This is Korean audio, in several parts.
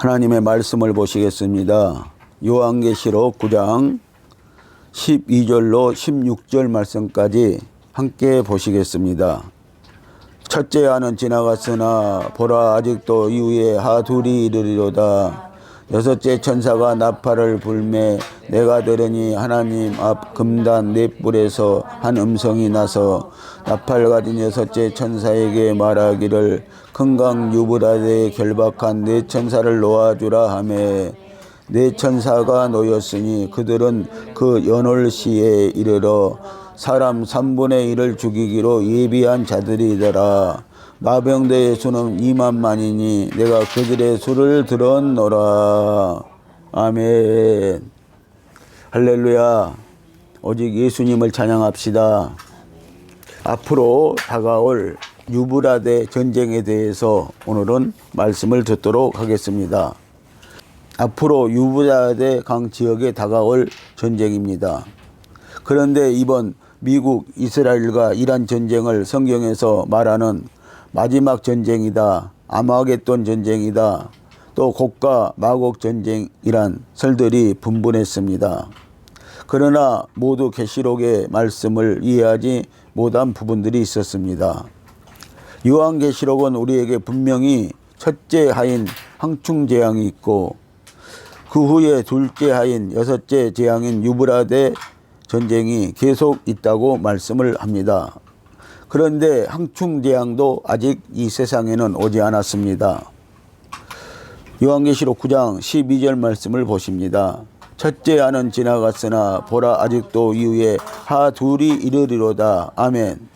하나님의 말씀을 보시겠습니다. 요한계시록 9장 12절로 16절 말씀까지 함께 보시겠습니다. 첫째 하는 지나갔으나 보라 아직도 이후에 하 둘이 이르리로다. 여섯째 천사가 나팔을 불매 내가 들으니 하나님 앞 금단 네 뿔에서 한 음성이 나서 나팔 가진 여섯째 천사에게 말하기를 큰강 유브라데에 결박한 네 천사를 놓아주라 하매 네 천사가 놓였으니 그들은 그 연올 시에 이르러 사람 3분의 1을 죽이기로 예비한 자들이더라. 나병대의 수는 2만만이니 내가 그들의 수를 들었노라. 아멘. 할렐루야. 오직 예수님을 찬양합시다. 앞으로 다가올 유브라데 전쟁에 대해서 오늘은 말씀을 듣도록 하겠습니다. 앞으로 유브라데 강 지역에 다가올 전쟁입니다. 그런데 이번 미국, 이스라엘과 이란 전쟁을 성경에서 말하는 마지막 전쟁이다, 아마겟돈 전쟁이다, 또 곡과 마곡 전쟁이란 설들이 분분했습니다. 그러나 모두 계시록의 말씀을 이해하지 못한 부분들이 있었습니다. 요한계시록은 우리에게 분명히 첫째 하인 황충재앙이 있고 그 후에 둘째 하인 여섯째 재앙인 유브라데 전쟁이 계속 있다고 말씀을 합니다. 그런데 황충재앙도 아직 이 세상에는 오지 않았습니다. 요한계시록 9장 12절 말씀을 보십니다. 첫째 하는 지나갔으나 보라 아직도 이후에 하 둘이 이르리로다. 아멘.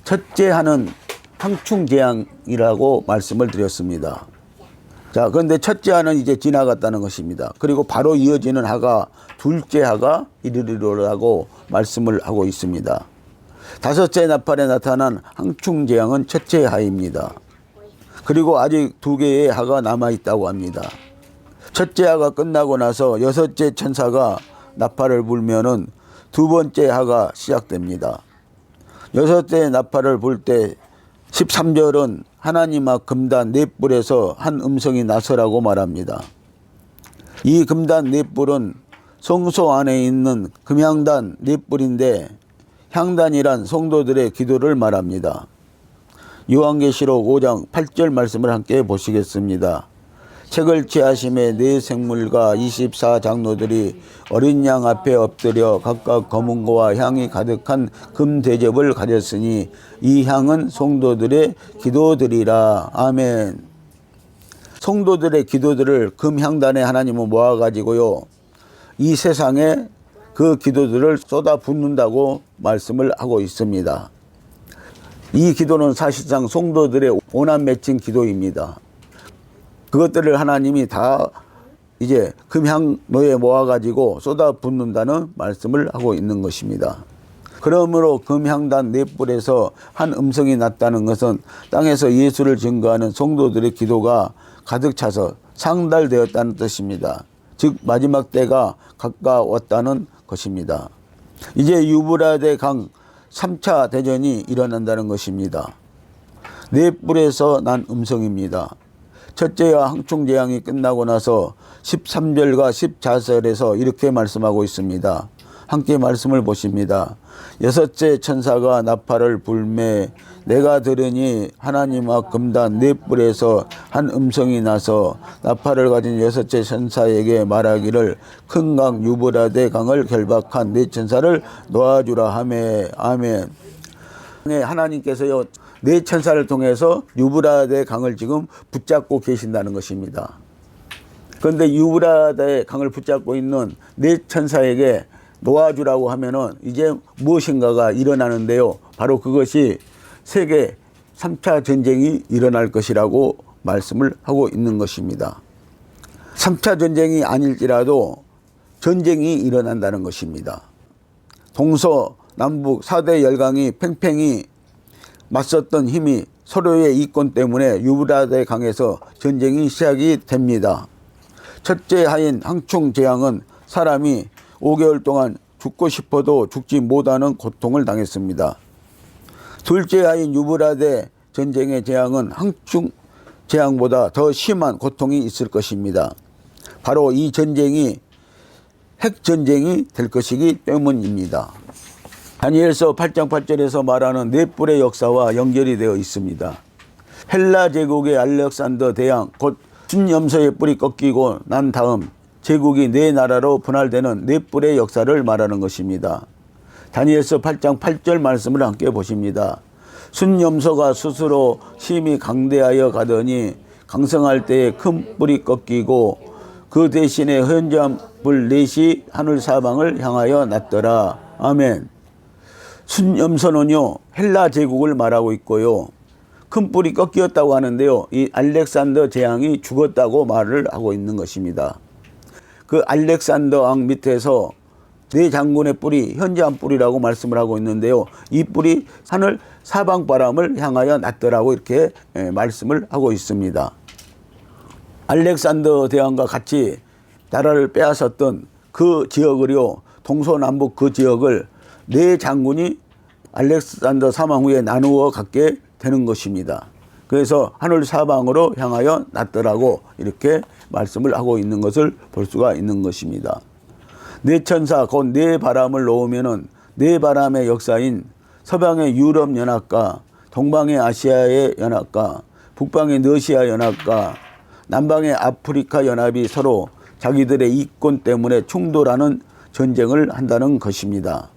첫째 하는 황충재앙이라고 말씀을 드렸습니다. 자, 그런데 첫째 하는 이제 지나갔다는 것입니다. 그리고 바로 이어지는 하가 둘째 하가 이르리로라고 말씀을 하고 있습니다. 다섯째 나팔에 나타난 황충재앙은 첫째 하입니다. 그리고 아직 두 개의 하가 남아있다고 합니다. 첫째 하가 끝나고 나서 여섯째 천사가 나팔을 불면은 두 번째 하가 시작됩니다. 여섯째 나팔을 불 때 13절은 하나님 앞 금단 네 뿔에서 한 음성이 나서라고 말합니다. 이 금단 네 뿔은 성소 안에 있는 금향단 네 뿔인데 향단이란 성도들의 기도를 말합니다. 요한계시록 5장 8절 말씀을 함께 보시겠습니다. 책을 취하심에 네 생물과 24장로들이 어린 양 앞에 엎드려 각각 검은고와 향이 가득한 금 대접을 가졌으니 이 향은 성도들의 기도들이라. 아멘. 성도들의 기도들을 금향단에 하나님은 모아가지고요, 이 세상에 그 기도들을 쏟아 붓는다고 말씀을 하고 있습니다. 이 기도는 사실상 성도들의 오남 맺힌 기도입니다. 그것들을 하나님이 다 이제 금향로에 모아가지고 쏟아 붓는다는 말씀을 하고 있는 것입니다. 그러므로 금향단 네 뿔에서 한 음성이 났다는 것은 땅에서 예수를 증거하는 성도들의 기도가 가득 차서 상달되었다는 뜻입니다. 즉 마지막 때가 가까웠다는 것입니다. 이제 유브라데 강 3차 대전이 일어난다는 것입니다. 네 뿔에서 난 음성입니다. 첫째와 황충재앙이 끝나고 나서 13절과 14절에서 이렇게 말씀하고 있습니다. 함께 말씀을 보십니다. 여섯째 천사가 나팔을 불매 내가 들으니 하나님 앞 금단 네 뿔에서 한 음성이 나서 나팔을 가진 여섯째 천사에게 말하기를 큰 강 유브라데 강을 결박한 네 천사를 놓아주라 하매. 아멘. 하나님께서요, 네 천사를 통해서 유브라데 강을 지금 붙잡고 계신다는 것입니다. 그런데 유브라데 강을 붙잡고 있는 네 천사에게 놓아주라고 하면은 이제 무엇인가가 일어나는데요. 바로 그것이 세계 3차 전쟁이 일어날 것이라고 말씀을 하고 있는 것입니다. 3차 전쟁이 아닐지라도 전쟁이 일어난다는 것입니다. 동서남북 4대 열강이 팽팽히 맞섰던 힘이 서로의 이권 때문에 유브라데 강에서 전쟁이 시작이 됩니다. 첫째 하인 황충재앙은 사람이 5개월 동안 죽고 싶어도 죽지 못하는 고통을 당했습니다. 둘째 하인 유브라데 전쟁의 재앙은 재앙보다 더 심한 고통이 있을 것입니다. 바로 이 전쟁이 핵전쟁이 될 것이기 때문입니다. 다니엘서 8장 8절에서 말하는 네 뿔의 역사와 연결이 되어 있습니다. 헬라 제국의 알렉산더 대왕 곧 순염소의 뿔이 꺾이고 난 다음 제국이 네 나라로 분할되는 네 뿔의 역사를 말하는 것입니다. 다니엘서 8장 8절 말씀을 함께 보십니다. 순염소가 스스로 심히 강대하여 가더니 강성할 때에 큰 뿔이 꺾이고 그 대신에 현저한 뿔 넷이 하늘 사방을 향하여 났더라. 아멘. 순염소는요 헬라 제국을 말하고 있고요. 큰 뿔이 꺾였다고 하는데요. 이 알렉산더 제왕이 죽었다고 말을 하고 있는 것입니다. 그 알렉산더 왕 밑에서 네 장군의 뿔이 현저한 뿔이라고 말씀을 하고 있는데요. 이 뿔이 하늘 사방 바람을 향하여 났더라고 이렇게 말씀을 하고 있습니다. 알렉산더 대왕과 같이 나라를 빼앗았던 그 지역을요. 동서남북 그 지역을 네 장군이 알렉산더 사망 후에 나누어 갖게 되는 것입니다. 그래서 하늘 사방으로 향하여 났더라고 이렇게 말씀을 하고 있는 것을 볼 수가 있는 것입니다. 네 천사 곧 네 바람을 놓으면은 네 바람의 역사인 서방의 유럽 연합과 동방의 아시아의 연합과 북방의 러시아 연합과 남방의 아프리카 연합이 서로 자기들의 이권 때문에 충돌하는 전쟁을 한다는 것입니다.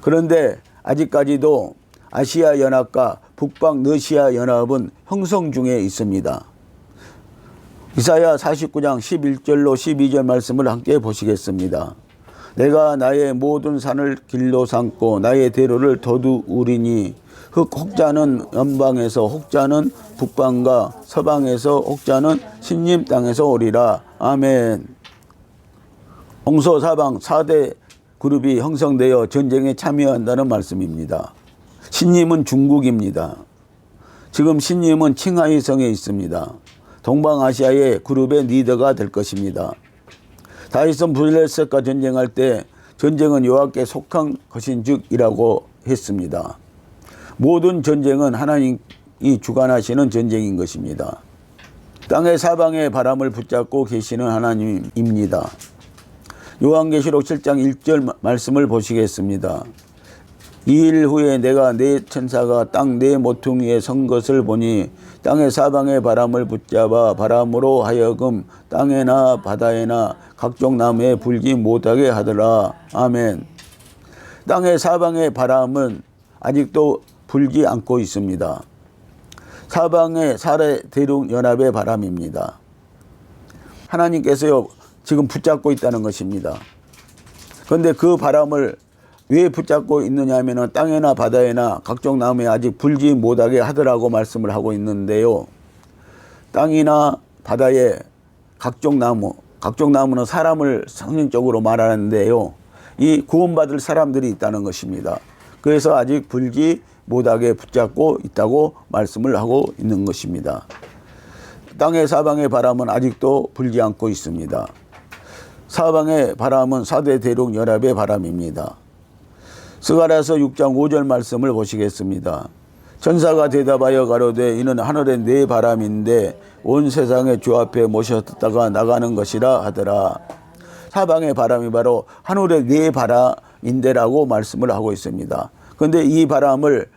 그런데 아직까지도 아시아 연합과 북방 러시아 연합은 형성 중에 있습니다. 이사야 49장 11절로 12절 말씀을 함께 보시겠습니다. 내가 나의 모든 산을 길로 삼고 나의 대로를 도두우리니 혹자는 연방에서 혹자는 북방과 서방에서 혹자는 신림 땅에서 오리라. 아멘. 동서사방 4대 그룹이 형성되어 전쟁에 참여한다는 말씀입니다. 신림은 중국입니다. 지금 신림은 칭하이 성에 있습니다. 동방아시아의 그룹의 리더가 될 것입니다. 다윗은 블레셋과 전쟁할 때 전쟁은 여호와께 속한 것인즉이라고 했습니다. 모든 전쟁은 하나님이 주관하시는 전쟁인 것입니다. 땅의 사방의 바람을 붙잡고 계시는 하나님입니다. 요한계시록 7장 1절 말씀을 보시겠습니다. 2일 후에 내가 네 천사가 땅 네 모퉁이에 선 것을 보니 땅의 사방의 바람을 붙잡아 바람으로 하여금 땅에나 바다에나 각종 나무에 불지 못하게 하더라. 아멘. 땅의 사방의 바람은 아직도 불지 않고 있습니다. 사방의 사대 대륙 연합의 바람입니다. 하나님께서요 지금 붙잡고 있다는 것입니다. 그런데 그 바람을 왜 붙잡고 있느냐 하면 땅에나 바다에나 각종 나무에 아직 불지 못하게 하더라고 말씀을 하고 있는데요. 땅이나 바다에 각종 나무는 사람을 상징적으로 말하는데요. 이 구원받을 사람들이 있다는 것입니다. 그래서 아직 불지 못하게 붙잡고 있다고 말씀을 하고 있는 것입니다. 땅의 사방의 바람은 아직도 불지 않고 있습니다. 사방의 바람은 사대 대륙 연합의 바람입니다. 스가랴서 6장 5절 말씀을 보시겠습니다. 천사가 대답하여 가로되 이는 하늘의 네 바람인데 온 세상의 주 앞에 모셨다가 나가는 것이라 하더라. 사방의 바람이 바로 하늘의 네 바람인데라고 말씀을 하고 있습니다. 그런데 이 바람을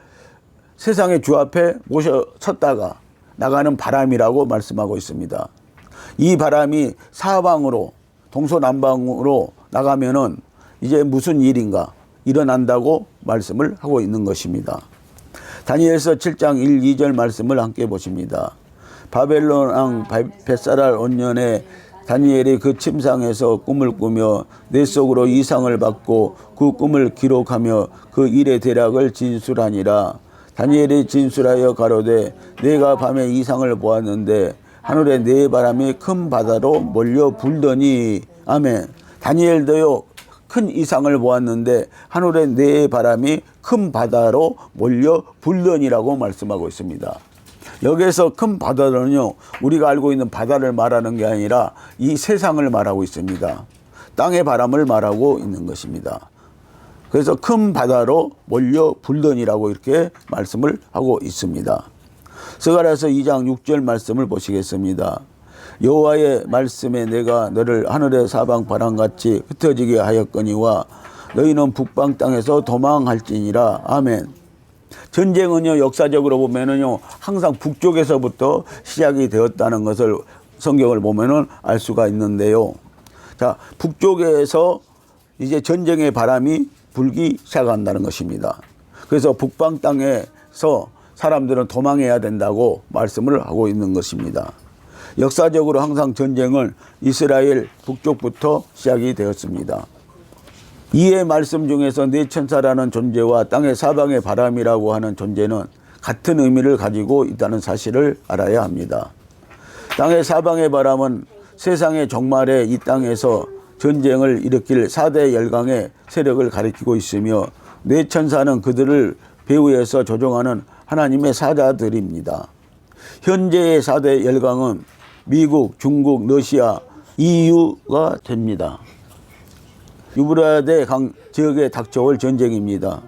세상의 주 앞에 모셔섰다가 나가는 바람이라고 말씀하고 있습니다. 이 바람이 사방으로 동서남방으로 나가면은 이제 무슨 일인가 일어난다고 말씀을 하고 있는 것입니다. 다니엘서 7장 1, 2절 말씀을 함께 보십니다. 바벨론 왕 벳사랄 온년에 다니엘이 그 침상에서 꿈을 꾸며 내 속으로 이상을 받고 그 꿈을 기록하며 그 일의 대략을 진술하니라. 다니엘이 진술하여 가로되 내가 밤에 이상을 보았는데 하늘에 네 바람이 큰 바다로 몰려 불더니. 아멘. 다니엘도요 큰 이상을 보았는데 하늘에 네 바람이 큰 바다로 몰려 불더니라고 말씀하고 있습니다. 여기에서 큰 바다는요 우리가 알고 있는 바다를 말하는 게 아니라 이 세상을 말하고 있습니다. 땅의 바람을 말하고 있는 것입니다. 그래서 큰 바다로 몰려 불더니라고 이렇게 말씀을 하고 있습니다. 스가랴서 2장 6절 말씀을 보시겠습니다. 여호와의 말씀에 내가 너를 하늘의 사방 바람같이 흩어지게 하였거니와 너희는 북방 땅에서 도망할지니라. 아멘. 전쟁은요, 역사적으로 보면은요, 항상 북쪽에서부터 시작이 되었다는 것을 성경을 보면은 알 수가 있는데요. 자, 북쪽에서 이제 전쟁의 바람이 불기 시작한다는 것입니다. 그래서 북방 땅에서 사람들은 도망해야 된다고 말씀을 하고 있는 것입니다. 역사적으로 항상 전쟁은 이스라엘 북쪽부터 시작이 되었습니다. 이의 말씀 중에서 네 천사라는 존재와 땅의 사방의 바람이라고 하는 존재는 같은 의미를 가지고 있다는 사실을 알아야 합니다. 땅의 사방의 바람은 세상의 종말에 이 땅에서 전쟁을 일으킬 4대 열강의 세력을 가리키고 있으며 네 천사는 그들을 배후에서 조종하는 하나님의 사자들입니다. 현재의 4대 열강은 미국, 중국, 러시아, EU가 됩니다. 유브라데 강 지역에 닥쳐올 전쟁입니다.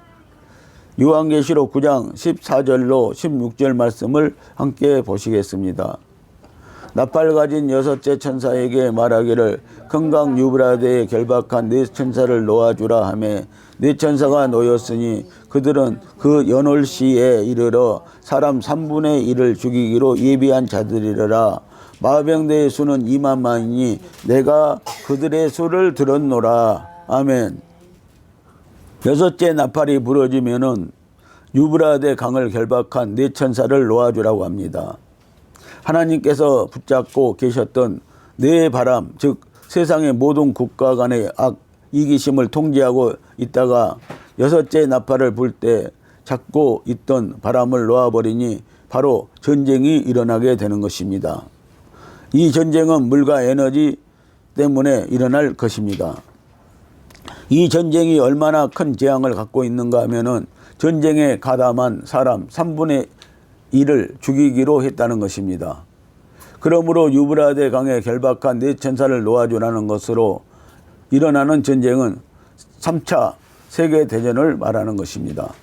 요한계시록 9장 14절로 16절 말씀을 함께 보시겠습니다. 나팔 가진 6째 천사에게 말하기를 금강 유브라데에 결박한 네 천사를 놓아주라 하매 네 천사가 놓였으니 그들은 그 연올 시에 이르러 사람 3분의 1을 죽이기로 예비한 자들이라. 마병대의 수는 2만만이니 내가 그들의 수를 들었노라. 아멘. 6째 나팔이 부러지면은 유브라데 강을 결박한 네 천사를 놓아주라고 합니다. 하나님께서 붙잡고 계셨던 네 바람, 즉 세상의 모든 국가 간의 악, 이기심을 통제하고 있다가 6째 나팔을 불 때 잡고 있던 바람을 놓아버리니 바로 전쟁이 일어나게 되는 것입니다. 이 전쟁은 물과 에너지 때문에 일어날 것입니다. 이 전쟁이 얼마나 큰 재앙을 갖고 있는가 하면은 전쟁에 가담한 사람 3분의 1을 죽이기로 했다는 것입니다. 그러므로 유브라데 강에 결박한 네 천사를 놓아주라는 것으로 일어나는 전쟁은 3차 세계대전을 말하는 것입니다.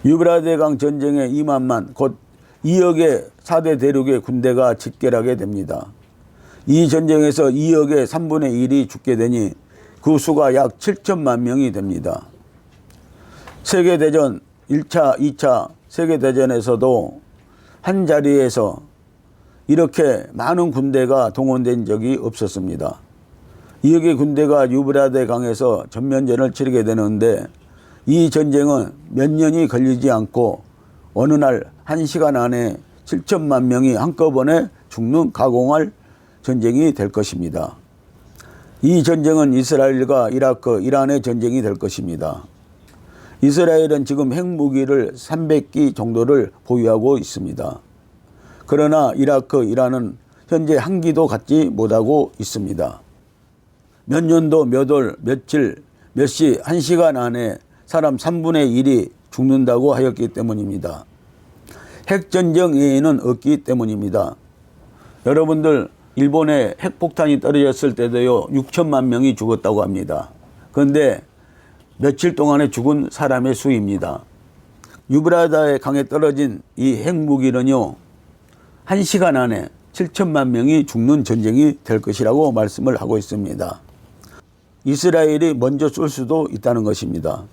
유브라데 강 전쟁에 2만만 곧 2억의 4대 대륙의 군대가 집결하게 됩니다. 이 전쟁에서 2억의 3분의 1이 죽게 되니 그 수가 약 7천만 명이 됩니다. 세계대전 1차, 2차 세계대전에서도 한 자리에서 이렇게 많은 군대가 동원된 적이 없었습니다. 2억의 군대가 유브라데 강에서 전면전을 치르게 되는데 이 전쟁은 몇 년이 걸리지 않고 어느 날 1시간 안에 7천만 명이 한꺼번에 죽는 가공할 전쟁이 될 것입니다. 이 전쟁은 이스라엘과 이라크, 이란의 전쟁이 될 것입니다. 이스라엘은 지금 핵무기를 300기 정도를 보유하고 있습니다. 그러나 이라크, 이란은 현재 한 기도 갖지 못하고 있습니다. 몇 년도, 몇 월, 며칠, 몇 시, 1시간 안에 사람 3분의 1이 죽는다고 하였기 때문입니다. 핵전쟁 외에는 없기 때문입니다. 여러분들 일본에 핵폭탄이 떨어졌을 때도요 6천만 명이 죽었다고 합니다. 그런데 며칠 동안에 죽은 사람의 수입니다. 유브라데 강에 떨어진 이 핵무기는요 1시간 안에 7천만 명이 죽는 전쟁이 될 것이라고 말씀을 하고 있습니다. 이스라엘이 먼저 쏠 수도 있다는 것입니다.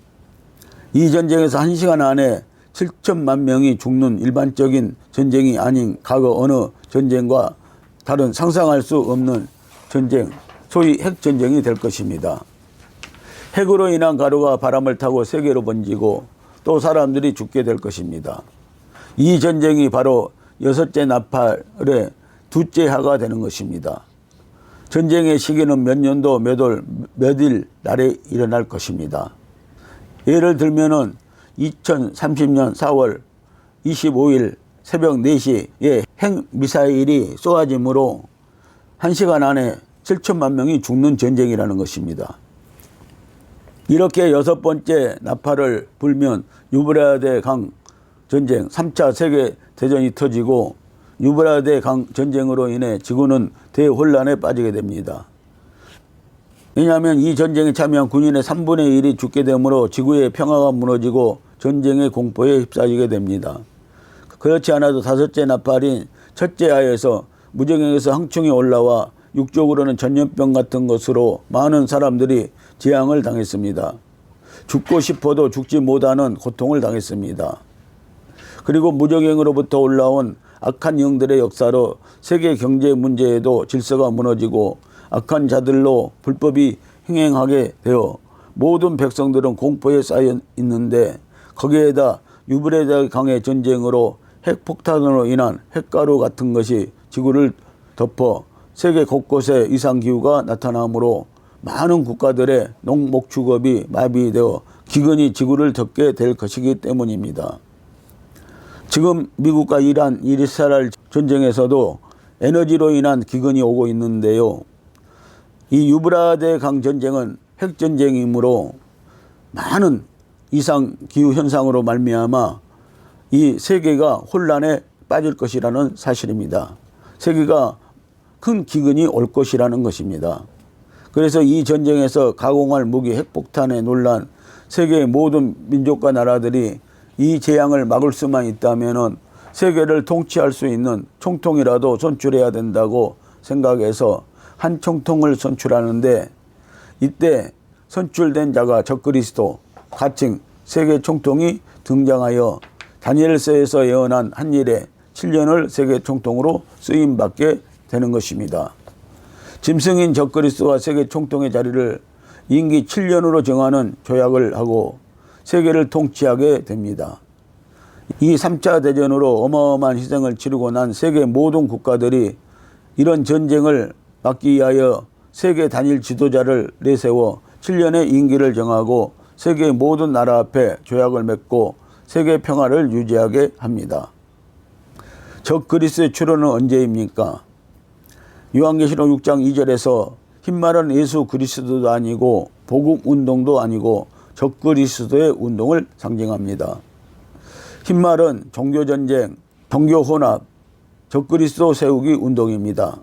이 전쟁에서 1시간 안에 7천만 명이 죽는 일반적인 전쟁이 아닌 과거 어느 전쟁과 다른 상상할 수 없는 전쟁, 소위 핵전쟁이 될 것입니다. 핵으로 인한 가루가 바람을 타고 세계로 번지고 또 사람들이 죽게 될 것입니다. 이 전쟁이 바로 6째 나팔의 두째 하가 되는 것입니다. 전쟁의 시기는 몇 년도, 몇 월, 몇 일 날에 일어날 것입니다. 예를 들면은 2030년 4월 25일 새벽 4시에 핵미사일이 쏘아짐으로 1시간 안에 7천만 명이 죽는 전쟁이라는 것입니다. 이렇게 6번째 나팔을 불면 유브라데 강 전쟁 3차 세계대전이 터지고 유브라데 강 전쟁으로 인해 지구는 대혼란에 빠지게 됩니다. 왜냐하면 이 전쟁에 참여한 군인의 3분의 1이 죽게 되므로 지구의 평화가 무너지고 전쟁의 공포에 휩싸이게 됩니다. 그렇지 않아도 다섯째 나팔인 첫째 하에서 무정행에서 항충이 올라와 육적으로는 전염병 같은 것으로 많은 사람들이 재앙을 당했습니다. 죽고 싶어도 죽지 못하는 고통을 당했습니다. 그리고 무정행으로부터 올라온 악한 영들의 역사로 세계 경제 문제에도 질서가 무너지고 악한 자들로 불법이 행행하게 되어 모든 백성들은 공포에 쌓여 있는데, 거기에다 유브레데 강의 전쟁으로 핵폭탄으로 인한 핵가루 같은 것이 지구를 덮어 세계 곳곳에 이상기후가 나타나므로 많은 국가들의 농목축업이 마비되어 기근이 지구를 덮게 될 것이기 때문입니다. 지금 미국과 이란, 이스라엘 전쟁에서도 에너지로 인한 기근이 오고 있는데요. 이 유브라데 강 전쟁은 핵전쟁이므로 많은 이상기후 현상으로 말미암아 이 세계가 혼란에 빠질 것이라는 사실입니다. 세계가 큰 기근이 올 것이라는 것입니다. 그래서 이 전쟁에서 가공할 무기 핵폭탄의 논란, 세계의 모든 민족과 나라들이 이 재앙을 막을 수만 있다면 세계를 통치할 수 있는 총통이라도 선출해야 된다고 생각해서 한 총통을 선출하는데, 이때 선출된 자가 적그리스도, 가칭 세계 총통이 등장하여 다니엘서에서 예언한 한 일에 7년을 세계 총통으로 쓰임받게 되는 것입니다. 짐승인 적그리스도가 세계 총통의 자리를 임기 7년으로 정하는 조약을 하고 세계를 통치하게 됩니다. 이 3차 대전으로 어마어마한 희생을 치르고 난 세계 모든 국가들이 이런 전쟁을 막기 위하여 세계 단일 지도자를 내세워 7년의 임기를 정하고 세계 모든 나라 앞에 조약을 맺고 세계 평화를 유지하게 합니다. 적그리스도의 출현은 언제입니까? 요한계시록 6장 2절에서 흰말은 예수 그리스도도 아니고 복음운동도 아니고 적그리스도의 운동을 상징합니다. 흰말은 종교전쟁, 종교혼합, 적그리스도 세우기 운동입니다.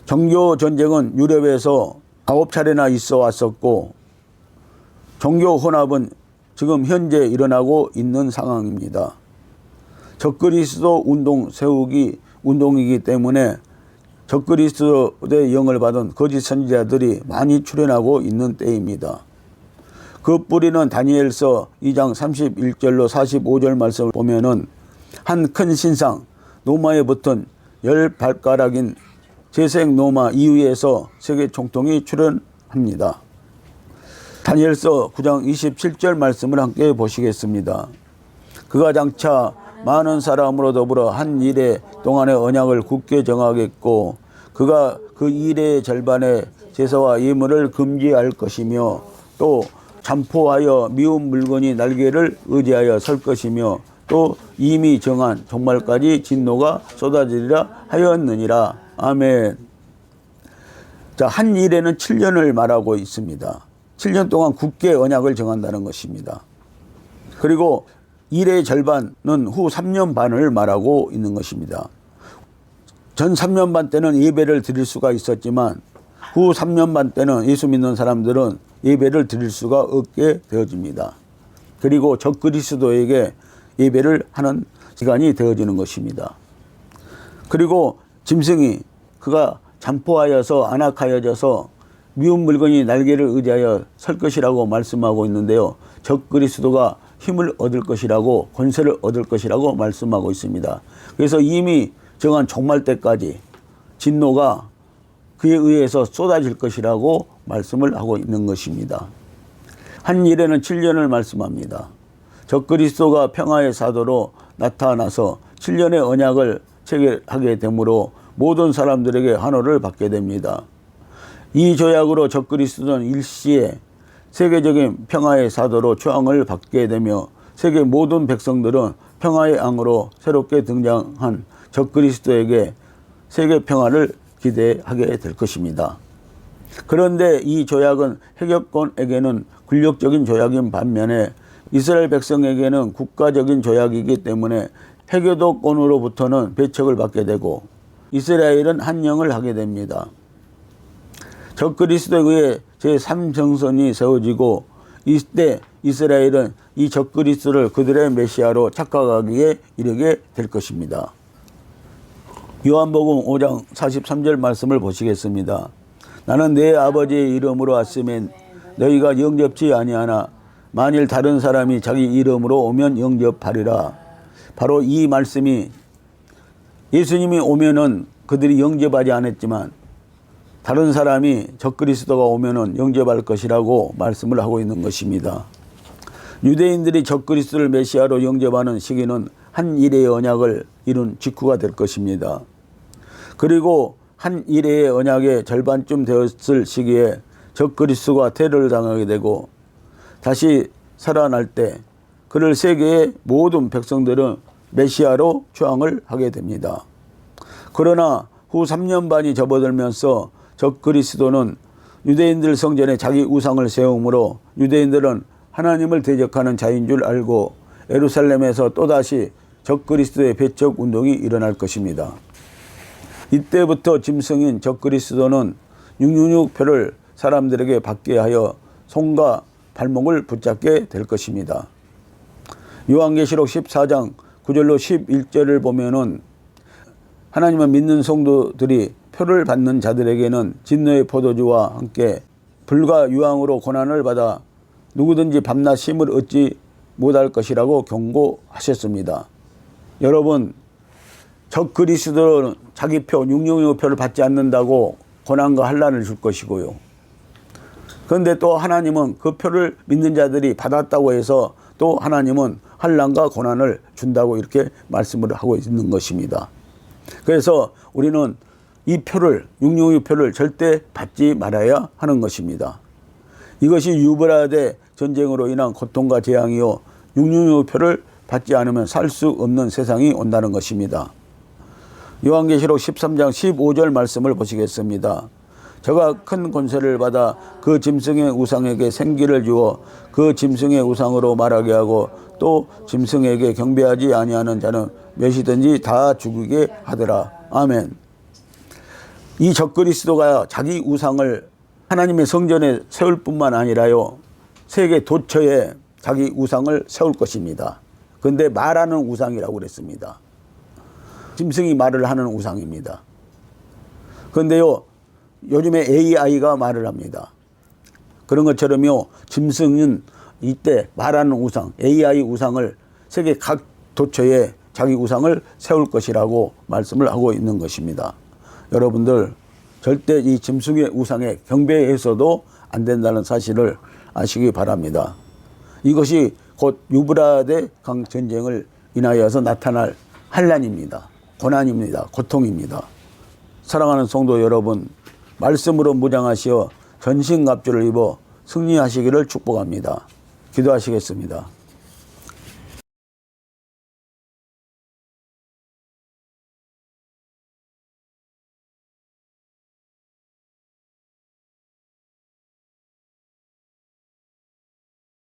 종교전쟁은 유럽에서 9차례나 있어 왔었고, 종교혼합은 지금 현재 일어나고 있는 상황입니다. 적그리스도 운동 세우기 운동이기 때문에 적그리스도의 영을 받은 거짓 선지자들이 많이 출현하고 있는 때입니다. 그 뿌리는 다니엘서 2장 31절로 45절 말씀을 보면은 한 큰 신상 노마에 붙은 10발가락인 재생 노마 이후에서 세계 총통이 출현합니다. 다니엘서 9장 27절 말씀을 함께 보시겠습니다. 그가 장차 많은 사람으로 더불어 한 일에 동안의 언약을 굳게 정하겠고, 그가 그 일의 절반의 제사와 예물을 금지할 것이며, 또 잠포하여 미운 물건이 날개를 의지하여 설 것이며, 또 이미 정한 종말까지 진노가 쏟아지리라 하였느니라. 아멘. 자, 한 일에는 7년을 말하고 있습니다. 7년 동안 굳게 언약을 정한다는 것입니다. 그리고 일의 절반은 후 3년 반을 말하고 있는 것입니다. 전 3년 반 때는 예배를 드릴 수가 있었지만 후 3년 반 때는 예수 믿는 사람들은 예배를 드릴 수가 없게 되어집니다. 그리고 적그리스도에게 예배를 하는 시간이 되어지는 것입니다. 그리고 짐승이 그가 잠포하여서 안악하여져서 미운 물건이 날개를 의지하여 설 것이라고 말씀하고 있는데요. 적그리스도가 힘을 얻을 것이라고, 권세를 얻을 것이라고 말씀하고 있습니다. 그래서 이미 정한 종말 때까지 진노가 그에 의해서 쏟아질 것이라고 말씀을 하고 있는 것입니다. 한 일에는 7년을 말씀합니다. 적그리스도가 평화의 사도로 나타나서 7년의 언약을 체결하게 되므로 모든 사람들에게 환호를 받게 됩니다. 이 조약으로 적그리스도는 일시에 세계적인 평화의 사도로 초항을 받게 되며 세계 모든 백성들은 평화의 왕으로 새롭게 등장한 적그리스도에게 세계 평화를 기대하게 될 것입니다. 그런데 이 조약은 해결권에게는 권력적인 조약인 반면에 이스라엘 백성에게는 국가적인 조약이기 때문에 해교도권으로부터는 배척을 받게 되고 이스라엘은 한영을 하게 됩니다. 적그리스도에 의해 제3정선이 세워지고 이때 이스라엘은 이 적그리스도를 그들의 메시아로 착각하기에 이르게 될 것입니다. 요한복음 5장 43절 말씀을 보시겠습니다. 나는 내 아버지의 이름으로 왔으면 너희가 영접지 아니하나 만일 다른 사람이 자기 이름으로 오면 영접하리라. 바로 이 말씀이 예수님이 오면은 그들이 영접하지 않았지만 다른 사람이 적그리스도가 오면은 영접할 것이라고 말씀을 하고 있는 것입니다. 유대인들이 적그리스도를 메시아로 영접하는 시기는 한 일의 언약을 이룬 직후가 될 것입니다. 그리고 한 일의 언약의 절반쯤 되었을 시기에 적그리스도가 테러를 당하게 되고 다시 살아날 때 그를 세계의 모든 백성들은 메시아로 추앙을 하게 됩니다. 그러나 후 3년 반이 접어들면서 적그리스도는 유대인들 성전에 자기 우상을 세우므로 유대인들은 하나님을 대적하는 자인 줄 알고 예루살렘에서 또다시 적그리스도의 배척 운동이 일어날 것입니다. 이때부터 짐승인 적그리스도는 666표를 사람들에게 받게 하여 손과 발목을 붙잡게 될 것입니다. 요한계시록 14장 9절로 11절을 보면은 하나님을 믿는 성도들이 표를 받는 자들에게는 진노의 포도주와 함께 불과 유황으로 고난을 받아 누구든지 밤낮 쉼을 얻지 못할 것이라고 경고하셨습니다. 여러분, 적그리스도는 자기 표 666표를 받지 않는다고 고난과 환난을 줄 것이고요. 그런데 또 하나님은 그 표를 믿는 자들이 받았다고 해서 또 하나님은 환난과 고난을 준다고 이렇게 말씀을 하고 있는 것입니다. 그래서 우리는 이 표를 666표를 절대 받지 말아야 하는 것입니다. 이것이 유브라데 전쟁으로 인한 고통과 재앙이요 666표를 받지 않으면 살 수 없는 세상이 온다는 것입니다. 요한계시록 13장 15절 말씀을 보시겠습니다. 저가 큰 권세를 받아 그 짐승의 우상에게 생기를 주어 그 짐승의 우상으로 말하게 하고 또 짐승에게 경배하지 아니하는 자는 몇이든지 다 죽이게 하더라. 아멘. 이 적그리스도가 자기 우상을 하나님의 성전에 세울 뿐만 아니라요, 세계 도처에 자기 우상을 세울 것입니다. 그런데 말하는 우상이라고 그랬습니다. 짐승이 말을 하는 우상입니다. 그런데요, 요즘에 AI가 말을 합니다. 그런 것처럼요, 짐승은 이때 말하는 우상, AI 우상을 세계 각 도처에 자기 우상을 세울 것이라고 말씀을 하고 있는 것입니다. 여러분들 절대 이 짐승의 우상에 경배해서도 안 된다는 사실을 아시기 바랍니다. 이것이 곧 유브라데 강 전쟁을 인하여서 나타날 환난입니다. 고난입니다. 고통입니다. 사랑하는 성도 여러분, 말씀으로 무장하시어 전신갑주를 입어 승리하시기를 축복합니다. 기도하시겠습니다.